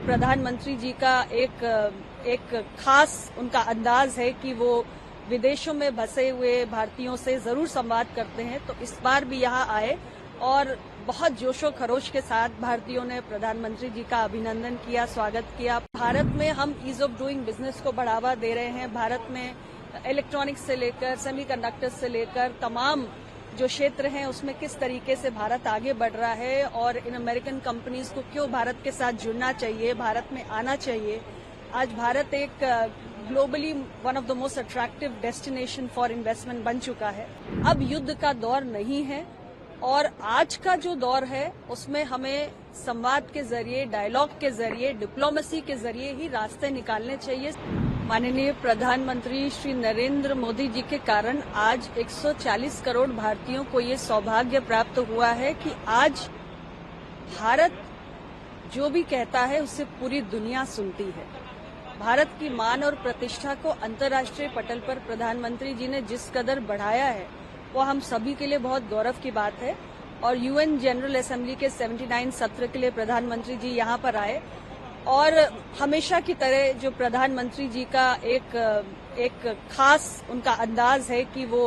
प्रधानमंत्री जी का एक खास उनका अंदाज है कि वो विदेशों में बसे हुए भारतीयों से जरूर संवाद करते हैं। तो इस बार भी यहाँ आए और बहुत जोशो खरोश के साथ भारतीयों ने प्रधानमंत्री जी का अभिनंदन किया, स्वागत किया। भारत में हम ईज ऑफ डूइंग बिजनेस को बढ़ावा दे रहे हैं। भारत में इलेक्ट्रॉनिक्स से लेकर सेमीकंडक्टर्स से लेकर तमाम जो क्षेत्र हैं उसमें किस तरीके से भारत आगे बढ़ रहा है और इन अमेरिकन कंपनीज को क्यों भारत के साथ जुड़ना चाहिए, भारत में आना चाहिए। आज भारत एक globally one of the most attractive destination for investment बन चुका है। अब युद्ध का दौर नहीं है और आज का जो दौर है उसमें हमें संवाद के जरिए, डायलॉग के जरिए, डिप्लोमेसी के जरिए ही रास्ते निकालने चाहिए। माननीय प्रधानमंत्री श्री नरेंद्र मोदी जी के कारण आज 140 करोड़ भारतीयों को ये सौभाग्य प्राप्त हुआ है कि आज भारत जो भी कहता है उससे पूरी दुनिया सुनती है। भारत की मान और प्रतिष्ठा को अंतर्राष्ट्रीय पटल पर प्रधानमंत्री जी ने जिस कदर बढ़ाया है वो हम सभी के लिए बहुत गौरव की बात है। और यूएन जनरल असेंबली के 79 सत्र के लिए प्रधानमंत्री जी यहाँ पर आए और हमेशा की तरह जो प्रधानमंत्री जी का एक खास उनका अंदाज है कि वो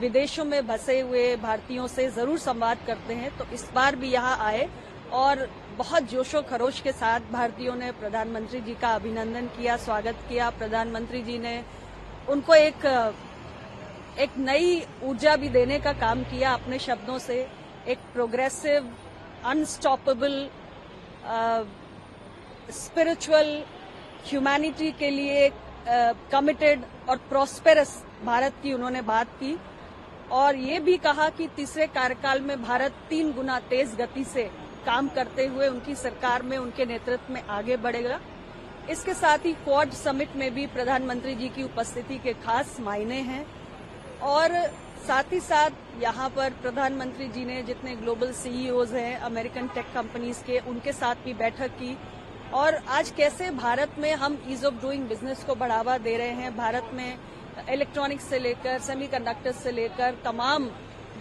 विदेशों में बसे हुए भारतीयों से जरूर संवाद करते हैं। तो इस बार भी यहाँ आए और बहुत जोशो खरोश के साथ भारतीयों ने प्रधानमंत्री जी का अभिनंदन किया, स्वागत किया। प्रधानमंत्री जी ने उनको एक नई ऊर्जा भी देने का काम किया अपने शब्दों से। एक प्रोग्रेसिव, अनस्टॉपेबल, स्पिरिचुअल, ह्यूमैनिटी के लिए कमिटेड और प्रॉस्पेरस भारत की उन्होंने बात की और ये भी कहा कि तीसरे कार्यकाल में भारत 3 गुना तेज गति से काम करते हुए उनकी सरकार में, उनके नेतृत्व में आगे बढ़ेगा। इसके साथ ही क्वाड समिट में भी प्रधानमंत्री जी की उपस्थिति के खास मायने हैं और साथ ही साथ यहाँ पर प्रधानमंत्री जी ने जितने ग्लोबल सीईओज हैं अमेरिकन टेक कंपनीज के, उनके साथ भी बैठक की और आज कैसे भारत में हम ईज ऑफ डूइंग बिजनेस को बढ़ावा दे रहे हैं। भारत में इलेक्ट्रॉनिक्स से लेकर सेमीकंडक्टर्स से लेकर तमाम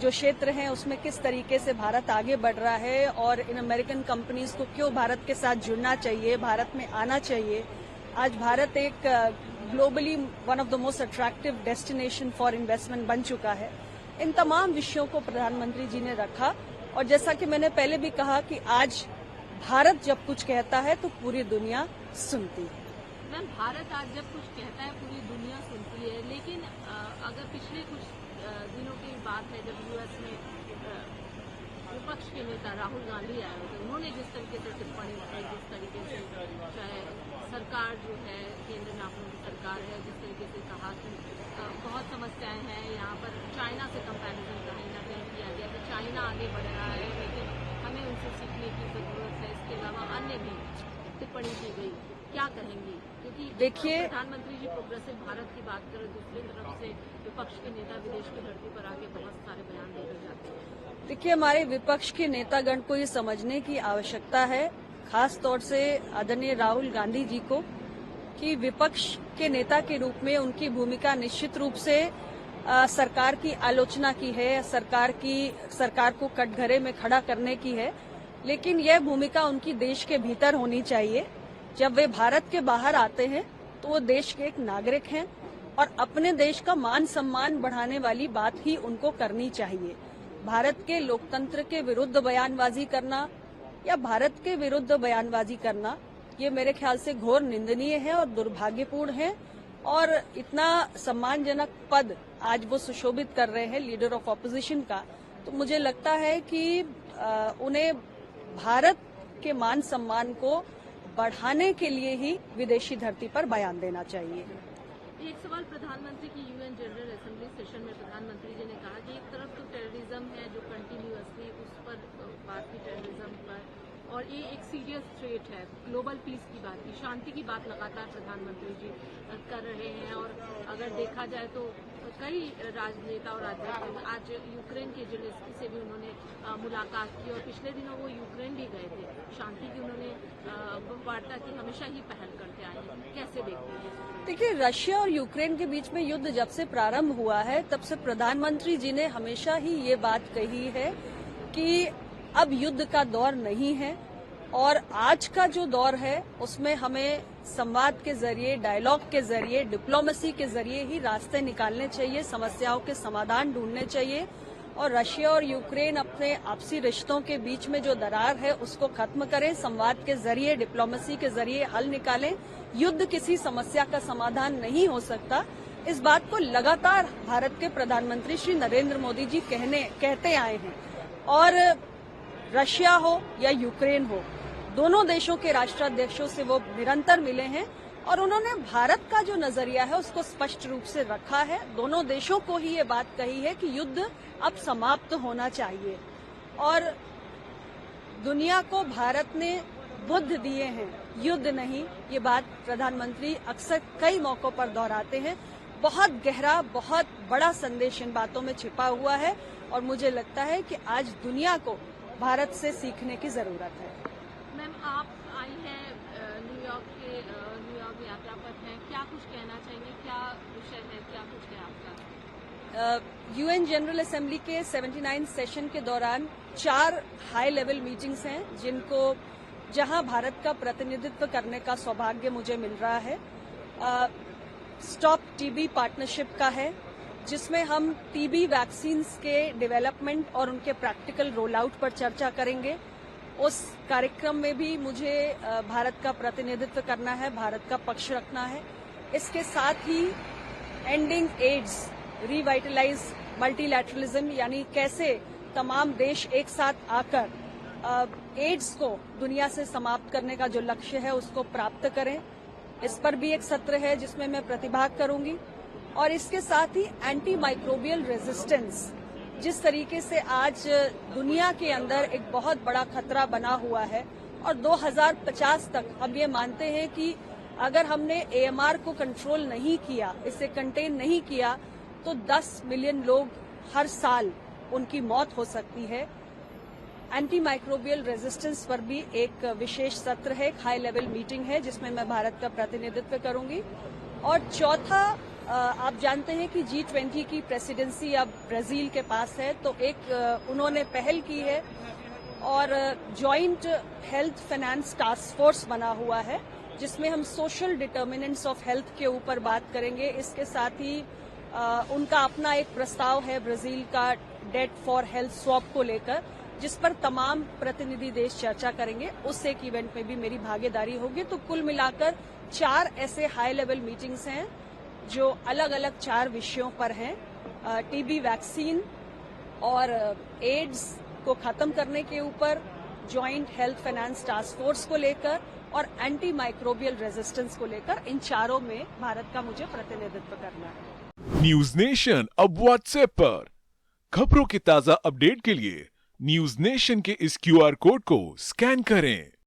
जो क्षेत्र हैं उसमें किस तरीके से भारत आगे बढ़ रहा है और इन अमेरिकन कंपनीज को क्यों भारत के साथ जुड़ना चाहिए, भारत में आना चाहिए। आज भारत एक globally one of the most attractive destination for investment बन चुका है। इन तमाम विषयों को प्रधानमंत्री जी ने रखा और जैसा कि मैंने पहले भी कहा कि आज भारत जब कुछ कहता है तो पूरी दुनिया सुनती है। मैम, भारत आज जब कुछ कहता है पूरी दुनिया सुनती है, लेकिन अगर पिछले कुछ दिनों की बात है जब यूएस में विपक्ष के नेता राहुल गांधी आए थे, उन्होंने जिस तरीके से टिप्पणी की, जिस तरीके से चाहे सरकार जो है केंद्र में आप लोगों की सरकार है, जिस तरीके से कहा कि बहुत समस्याएं हैं यहाँ पर, चाइना से कंपैरिजन कहीं ना कहीं किया गया कि चाइना आगे बढ़ रहा है लेकिन हमें उनसे सीखने की जरूरत है। इसके अलावा अन्य भी टिप्पणी की गई, क्या कहेंगी? क्योंकि देखिए, प्रधानमंत्री जी प्रोग्रेसिव भारत की बात करें, दूसरी तरफ से विपक्ष के नेता विदेश की धरती पर आके बहुत सारे बयान दे जाते हैं। देखिए, हमारे विपक्ष के नेतागण को ये समझने की आवश्यकता है, खास तौर से आदरणीय राहुल गांधी जी को, कि विपक्ष के नेता के रूप में उनकी भूमिका निश्चित रूप से सरकार की आलोचना की है, सरकार को कटघरे में खड़ा करने की है, लेकिन यह भूमिका उनकी देश के भीतर होनी चाहिए। जब वे भारत के बाहर आते हैं तो वो देश के एक नागरिक हैं और अपने देश का मान सम्मान बढ़ाने वाली बात ही उनको करनी चाहिए। भारत के लोकतंत्र के विरुद्ध बयानबाजी करना या भारत के विरुद्ध बयानबाजी करना ये मेरे ख्याल से घोर निंदनीय है और दुर्भाग्यपूर्ण है और इतना सम्मानजनक पद आज वो सुशोभित कर रहे हैं लीडर ऑफ ऑपोजिशन का, तो मुझे लगता है कि उन्हें भारत के मान सम्मान को बढ़ाने के लिए ही विदेशी धरती पर बयान देना चाहिए। एक सवाल प्रधानमंत्री की यूएन जनरल असेंबली सेशन में प्रधानमंत्री जी ने कहा कि एक तरफ तो टेररिज्म है जो कंटिन्यूअसली उस पर बात की, टेररिज्म पर, और ये एक सीरियस थ्रेट है, ग्लोबल पीस की बात की, शांति की बात लगातार प्रधानमंत्री जी कर रहे हैं। और अगर देखा जाए तो कई राजनेता और राजनीतिक आज यूक्रेन के जेलेंस्की से भी उन्होंने मुलाकात की और पिछले दिनों वो यूक्रेन भी गए थे, शांति की उन्होंने वार्ता की, हमेशा ही पहल करते आए हैं। कैसे देखते हैं? देखिए, रशिया और यूक्रेन के बीच में युद्ध जब से प्रारंभ हुआ है तब से प्रधानमंत्री जी ने हमेशा ही ये बात कही है कि अब युद्ध का दौर नहीं है और आज का जो दौर है उसमें हमें संवाद के जरिए, डायलॉग के जरिए, डिप्लोमेसी के जरिए ही रास्ते निकालने चाहिए, समस्याओं के समाधान ढूंढने चाहिए और रशिया और यूक्रेन अपने आपसी रिश्तों के बीच में जो दरार है उसको खत्म करें, संवाद के जरिए, डिप्लोमेसी के जरिए हल निकालें। युद्ध किसी समस्या का समाधान नहीं हो सकता। इस बात को लगातार भारत के प्रधानमंत्री श्री नरेंद्र मोदी जी कहते आए हैं और रशिया हो या यूक्रेन हो, दोनों देशों के राष्ट्राध्यक्षों से वो निरंतर मिले हैं और उन्होंने भारत का जो नजरिया है उसको स्पष्ट रूप से रखा है। दोनों देशों को ही ये बात कही है कि युद्ध अब समाप्त होना चाहिए और दुनिया को भारत ने बुद्ध दिए हैं, युद्ध नहीं। ये बात प्रधानमंत्री अक्सर कई मौकों पर दोहराते हैं। बहुत गहरा, बहुत बड़ा संदेश इन बातों में छिपा हुआ है और मुझे लगता है कि आज दुनिया को भारत से सीखने की जरूरत है। मैम, आप आई हैं न्यूयॉर्क यात्रा पर हैं, क्या कुछ कहना चाहेंगे, क्या विषय है, क्या कुछ है आपका? यूएन जनरल असेंबली के 79 सेशन के दौरान 4 हाई लेवल मीटिंग्स हैं जहां भारत का प्रतिनिधित्व करने का सौभाग्य मुझे मिल रहा है। स्टॉप टीबी पार्टनरशिप का है जिसमें हम टीबी वैक्सीन्स के डेवलपमेंट और उनके प्रैक्टिकल रोल आउट पर चर्चा करेंगे। उस कार्यक्रम में भी मुझे भारत का प्रतिनिधित्व करना है, भारत का पक्ष रखना है। इसके साथ ही एंडिंग एड्स, रिवाइटलाइज मल्टीलैटरलिज्म, यानी कैसे तमाम देश एक साथ आकर एड्स को दुनिया से समाप्त करने का जो लक्ष्य है उसको प्राप्त करें। इस पर भी एक सत्र है जिसमें मैं प्रतिभाग करूंगी और इसके साथ ही एंटी माइक्रोबियल रेजिस्टेंस, जिस तरीके से आज दुनिया के अंदर एक बहुत बड़ा खतरा बना हुआ है और 2050 तक हम ये मानते हैं कि अगर हमने AMR को कंट्रोल नहीं किया, इसे कंटेन नहीं किया, तो 10 मिलियन लोग हर साल उनकी मौत हो सकती है। एंटी माइक्रोबियल रेजिस्टेंस पर भी एक विशेष सत्र है, एक हाई लेवल मीटिंग है जिसमें मैं भारत का प्रतिनिधित्व करूंगी। और चौथा, आप जानते हैं कि G20 की प्रेसिडेंसी अब ब्राजील के पास है, तो एक उन्होंने पहल की है और joint health finance task force बना हुआ है जिसमें हम सोशल डिटर्मिनेंट्स ऑफ हेल्थ के ऊपर बात करेंगे। इसके साथ ही उनका अपना एक प्रस्ताव है ब्राजील का डेट फॉर हेल्थ स्वैप को लेकर, जिस पर तमाम प्रतिनिधि देश चर्चा करेंगे। उस एक इवेंट में भी मेरी भागीदारी होगी। तो कुल मिलाकर 4 ऐसे हाई लेवल मीटिंग्स हैं जो अलग अलग 4 विषयों पर हैं। टीबी वैक्सीन और एड्स को खत्म करने के ऊपर, joint health finance task force को लेकर और एंटी माइक्रोबियल रेजिस्टेंस को लेकर, इन चारों में भारत का मुझे प्रतिनिधित्व करना है। न्यूज नेशन अब व्हाट्सएप पर खबरों के ताजा अपडेट के लिए न्यूज नेशन के इस QR कोड को स्कैन करें।